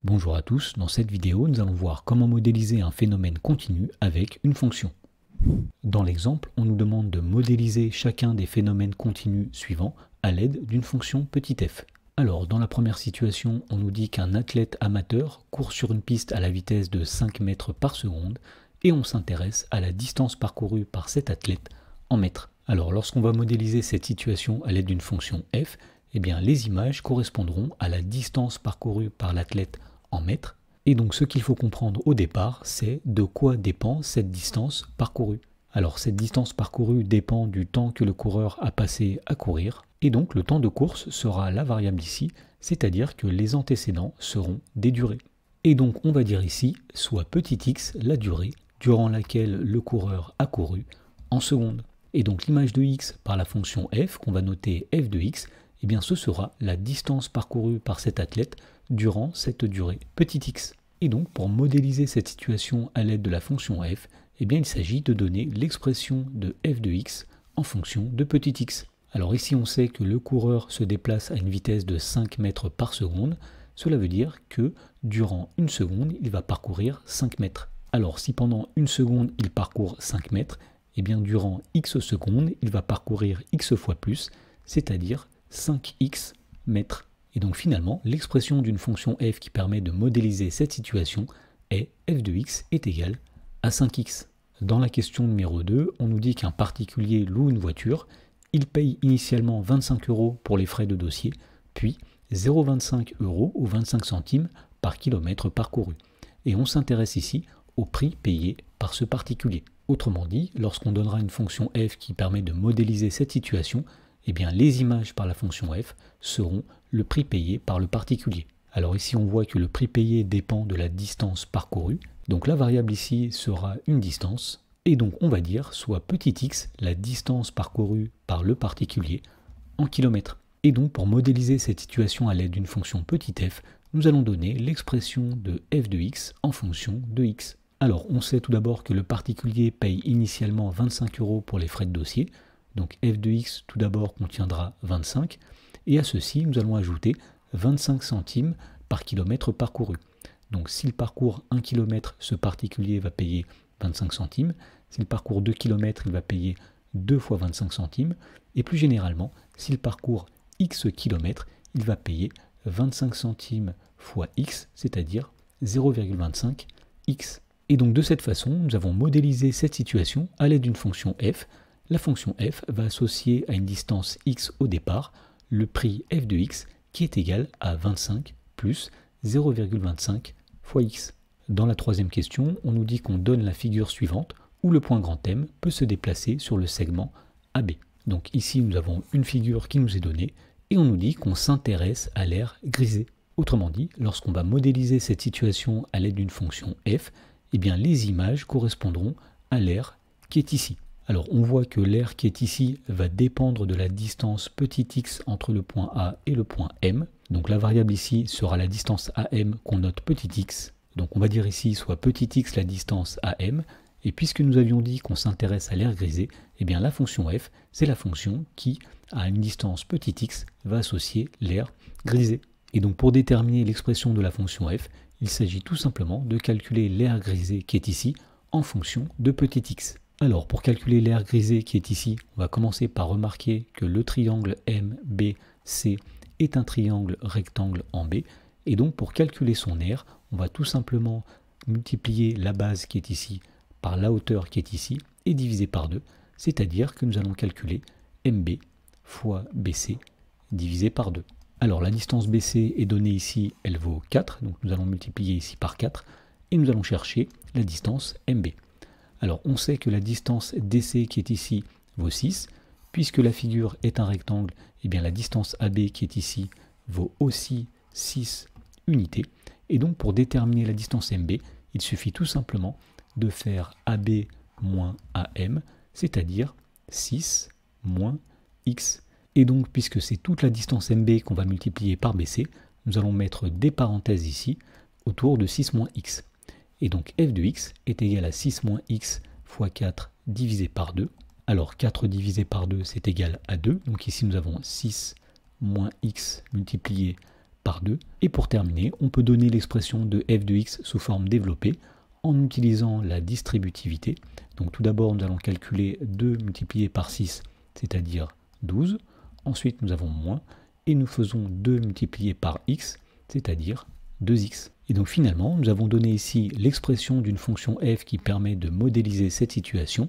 Bonjour à tous, dans cette vidéo nous allons voir comment modéliser un phénomène continu avec une fonction. Dans l'exemple, on nous demande de modéliser chacun des phénomènes continus suivants à l'aide d'une fonction petit f. Alors dans la première situation, on nous dit qu'un athlète amateur court sur une piste à la vitesse de 5 mètres par seconde et on s'intéresse à la distance parcourue par cet athlète en mètres. Alors lorsqu'on va modéliser cette situation à l'aide d'une fonction f, eh bien, les images correspondront à la distance parcourue par l'athlète en mètres. Et donc ce qu'il faut comprendre au départ, c'est de quoi dépend cette distance parcourue. Alors cette distance parcourue dépend du temps que le coureur a passé à courir. Et donc le temps de course sera la variable ici, c'est-à-dire que les antécédents seront des durées. Et donc on va dire ici, soit petit x, la durée durant laquelle le coureur a couru en secondes. Et donc l'image de x par la fonction f, qu'on va noter f de x, eh bien ce sera la distance parcourue par cet athlète durant cette durée petit x. Et donc pour modéliser cette situation à l'aide de la fonction f, eh bien il s'agit de donner l'expression de f de x en fonction de petit x. Alors ici on sait que le coureur se déplace à une vitesse de 5 mètres par seconde, cela veut dire que durant une seconde il va parcourir 5 mètres. Alors si pendant une seconde il parcourt 5 mètres, eh bien durant x secondes il va parcourir x fois plus, c'est-à-dire 5x mètres. Et donc finalement, l'expression d'une fonction f qui permet de modéliser cette situation est f de x est égal à 5x. Dans la question numéro 2, on nous dit qu'un particulier loue une voiture, il paye initialement 25 € pour les frais de dossier, puis 0,25 € ou 25 centimes par kilomètre parcouru. Et on s'intéresse ici au prix payé par ce particulier. Autrement dit, lorsqu'on donnera une fonction f qui permet de modéliser cette situation, eh bien, les images par la fonction f seront le prix payé par le particulier. Alors ici, on voit que le prix payé dépend de la distance parcourue. Donc la variable ici sera une distance. Et donc on va dire soit petit x, la distance parcourue par le particulier en kilomètres. Et donc pour modéliser cette situation à l'aide d'une fonction petit f, nous allons donner l'expression de f de x en fonction de x. Alors on sait tout d'abord que le particulier paye initialement 25 € pour les frais de dossier. Donc f de x tout d'abord contiendra 25, et à ceci nous allons ajouter 25 centimes par kilomètre parcouru. Donc s'il parcourt 1 km, ce particulier va payer 25 centimes, s'il parcourt 2 km, il va payer 2 fois 25 centimes, et plus généralement, s'il parcourt x km, il va payer 25 centimes fois x, c'est-à-dire 0,25 x. Et donc de cette façon, nous avons modélisé cette situation à l'aide d'une fonction f. La fonction f va associer à une distance x au départ le prix f de x qui est égal à 25 plus 0,25 fois x. Dans la troisième question, on nous dit qu'on donne la figure suivante où le point grand M peut se déplacer sur le segment AB. Donc ici nous avons une figure qui nous est donnée et on nous dit qu'on s'intéresse à l'aire grisée. Autrement dit, lorsqu'on va modéliser cette situation à l'aide d'une fonction f, eh bien les images correspondront à l'aire qui est ici. Alors on voit que l'aire qui est ici va dépendre de la distance petit x entre le point A et le point M. Donc la variable ici sera la distance AM qu'on note petit x. Donc on va dire ici soit petit x la distance AM. Et puisque nous avions dit qu'on s'intéresse à l'aire grisée, eh bien la fonction f, c'est la fonction qui, à une distance petit x, va associer l'aire grisée. Et donc pour déterminer l'expression de la fonction f, il s'agit tout simplement de calculer l'aire grisée qui est ici en fonction de petit x. Alors pour calculer l'aire grisée qui est ici, on va commencer par remarquer que le triangle MBC est un triangle rectangle en B. Et donc pour calculer son aire, on va tout simplement multiplier la base qui est ici par la hauteur qui est ici et diviser par 2. C'est-à-dire que nous allons calculer MB fois BC divisé par 2. Alors la distance BC est donnée ici, elle vaut 4. Donc nous allons multiplier ici par 4 et nous allons chercher la distance MB. Alors on sait que la distance DC qui est ici vaut 6, puisque la figure est un rectangle, et bien la distance AB qui est ici vaut aussi 6 unités. Et donc pour déterminer la distance MB, il suffit tout simplement de faire AB moins AM, c'est-à-dire 6 moins X. Et donc puisque c'est toute la distance MB qu'on va multiplier par BC, nous allons mettre des parenthèses ici autour de 6 moins X. Et donc f de x est égal à 6 moins x fois 4 divisé par 2. Alors 4 divisé par 2 c'est égal à 2. Donc ici nous avons 6 moins x multiplié par 2. Et pour terminer, on peut donner l'expression de f de x sous forme développée en utilisant la distributivité. Donc tout d'abord, nous allons calculer 2 multiplié par 6, c'est-à-dire 12. Ensuite, nous avons moins, et nous faisons 2 multiplié par x, c'est-à-dire 2x. Et donc finalement, nous avons donné ici l'expression d'une fonction f qui permet de modéliser cette situation.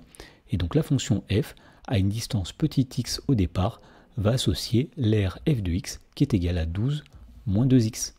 Et donc la fonction f, à une distance petit x au départ, va associer l'aire f de x qui est égale à 12 moins 2x.